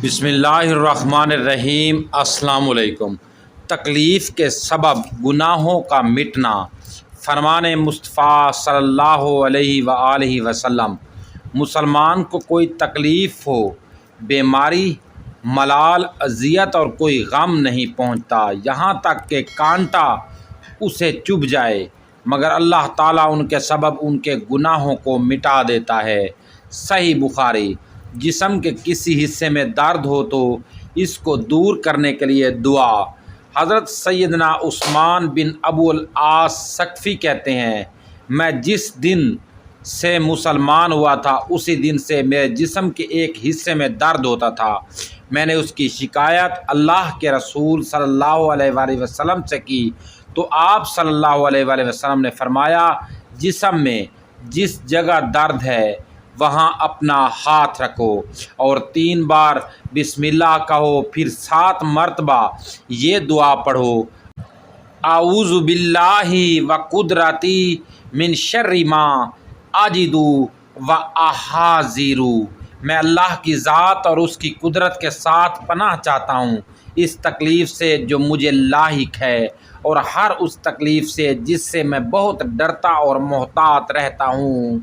بسم اللہ الرحمن الرحیم۔ السلام علیکم۔ تکلیف کے سبب گناہوں کا مٹنا۔ فرمان مصطفیٰ صلی اللہ علیہ وآلہ وسلم، مسلمان کو کوئی تکلیف ہو، بیماری، ملال، اذیت اور کوئی غم نہیں پہنچتا یہاں تک کہ کانٹا اسے چبھ جائے، مگر اللہ تعالیٰ ان کے سبب ان کے گناہوں کو مٹا دیتا ہے۔ صحیح بخاری۔ جسم کے کسی حصے میں درد ہو تو اس کو دور کرنے کے لیے دعا۔ حضرت سیدنا عثمان بن ابو العاص ثقفی کہتے ہیں، میں جس دن سے مسلمان ہوا تھا اسی دن سے میرے جسم کے ایک حصے میں درد ہوتا تھا۔ میں نے اس کی شکایت اللہ کے رسول صلی اللہ علیہ وآلہ وسلم سے کی تو آپ صلی اللہ علیہ وآلہ وسلم نے فرمایا، جسم میں جس جگہ درد ہے وہاں اپنا ہاتھ رکھو اور 3 بار بسم اللہ کہو، پھر 7 مرتبہ یہ دعا پڑھو، اعوذ باللہ وقدرتی من شر ما اجد واحاذر۔ میں اللہ کی ذات اور اس کی قدرت کے ساتھ پناہ چاہتا ہوں اس تکلیف سے جو مجھے لاحق ہے اور ہر اس تکلیف سے جس سے میں بہت ڈرتا اور محتاط رہتا ہوں۔